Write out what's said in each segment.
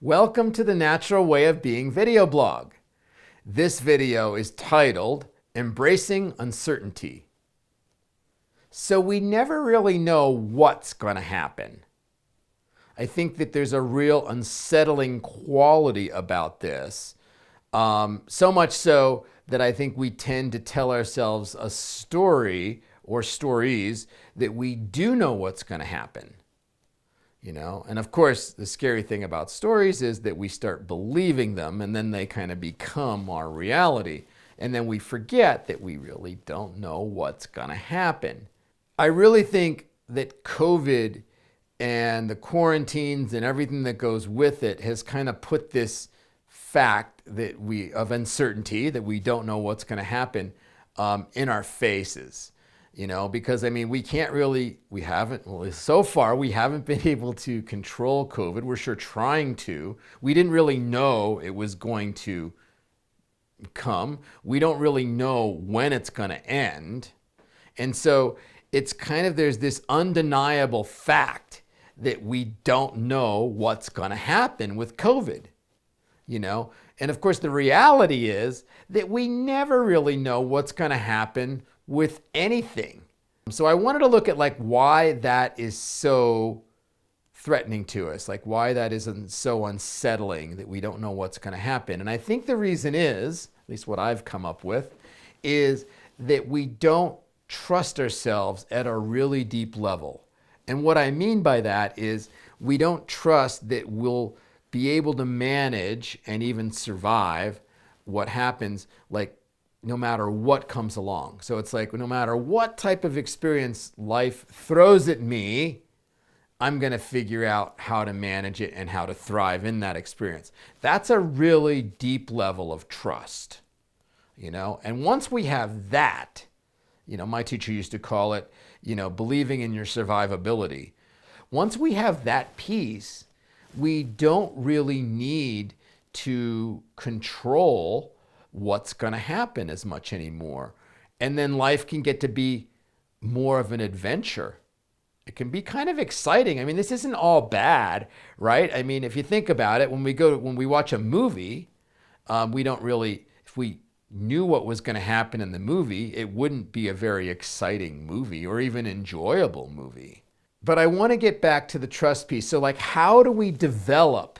Welcome to the Natural Way of Being video blog. This video is titled Embracing Uncertainty. So we never really know what's going to happen. I think that there's a real unsettling quality about this. So much so that I think we tend to tell ourselves a story or stories that we do know what's going to happen. And of course, the scary thing about stories is that we start believing them and then they kind of become our reality. And then we forget that we really don't know what's going to happen. I really think that COVID and the quarantines and everything that goes with it has kind of put this fact of uncertainty, that we don't know what's going to happen, in our faces. Because so far we haven't been able to control COVID. We're sure trying to. We didn't really know it was going to come. We don't really know when it's going to end. And so it's there's this undeniable fact that we don't know what's going to happen with COVID, And of course, the reality is that we never really know what's going to happen with anything. So I wanted to look at why that is so threatening to us, why that is so unsettling that we don't know what's going to happen. And I think the reason is, at least what I've come up with, is that we don't trust ourselves at a really deep level. And what I mean by that is we don't trust that we'll be able to manage and even survive what happens, no matter what comes along. So it's no matter what type of experience life throws at me, I'm going to figure out how to manage it and how to thrive in that experience. That's a really deep level of trust, And once we have that, my teacher used to call it, believing in your survivability. Once we have that piece, we don't really need to control what's going to happen as much anymore. And then life can get to be more of an adventure. It can be kind of exciting. This isn't all bad, right? If you think about it, when we watch a movie, we don't really, if we knew what was going to happen in the movie, it wouldn't be a very exciting movie or even enjoyable movie. But I want to get back to the trust piece. So how do we develop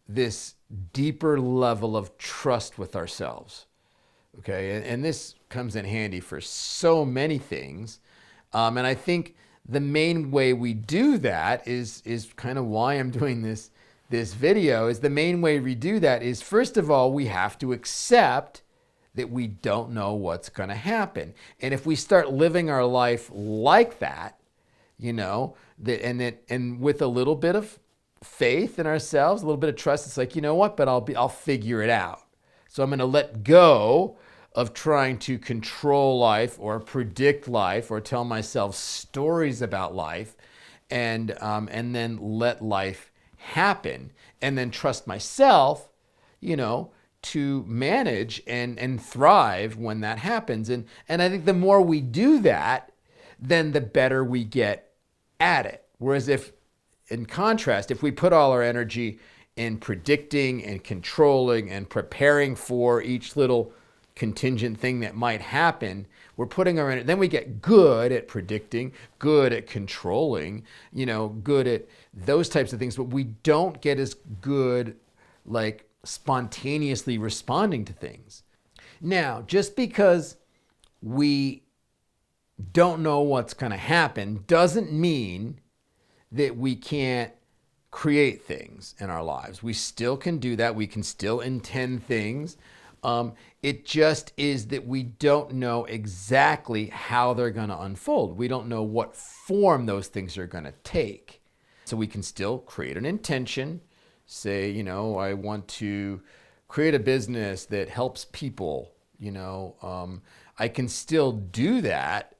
this deeper level of trust with ourselves? Okay, and this comes in handy for so many things. And I think the main way we do that is kind of why I'm doing this video, is the main way we do that is, first of all, we have to accept that we don't know what's going to happen. And if we start living our life like that, and with a little bit of faith in ourselves, a little bit of trust, it's but I'll figure it out. So I'm going to let go of trying to control life or predict life or tell myself stories about life, and then let life happen, and then trust myself, to manage and thrive when that happens. And I think the more we do that, then the better we get at it. Whereas in contrast, if we put all our energy in predicting and controlling and preparing for each little contingent thing that might happen, we're putting our energy, then we get good at predicting, good at controlling, good at those types of things, but we don't get as good spontaneously responding to things. Now, just because we don't know what's going to happen doesn't mean that we can't create things in our lives. We still can do that. We can still intend things. It just is that we don't know exactly how they're going to unfold. We don't know what form those things are going to take. So we can still create an intention. Say, I want to create a business that helps people. I can still do that.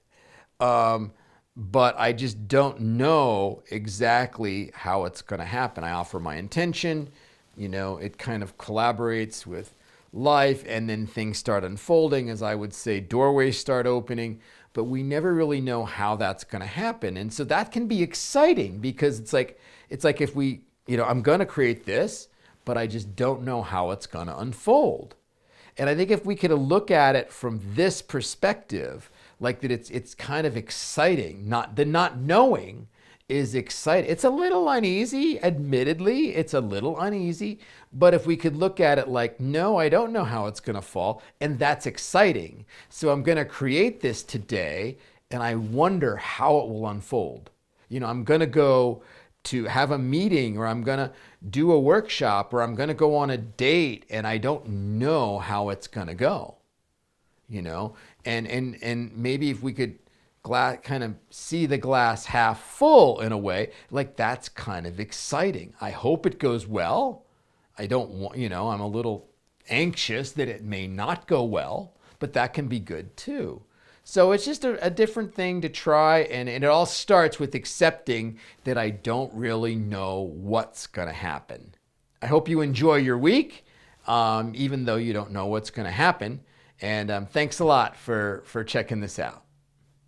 But I just don't know exactly how it's going to happen. I offer my intention, it kind of collaborates with life, and then things start unfolding, as I would say, doorways start opening, but we never really know how that's going to happen. And so that can be exciting, because it's like if we, I'm going to create this, but I just don't know how it's going to unfold. And I think if we could look at it from this perspective, like that it's kind of exciting, not the not knowing is exciting. It's a little uneasy, admittedly, it's a little uneasy, but if we could look at it like, no, I don't know how it's going to fall, and that's exciting. So I'm going to create this today, and I wonder how it will unfold. I'm going to go to have a meeting, or I'm going to do a workshop, or I'm going to go on a date, and I don't know how it's going to go. And maybe if we could kind of see the glass half full in a way, like that's kind of exciting. I hope it goes well. I don't want, I'm a little anxious that it may not go well, but that can be good too. So it's just a different thing to try, and it all starts with accepting that I don't really know what's going to happen. I hope you enjoy your week, even though you don't know what's going to happen. And thanks a lot for checking this out.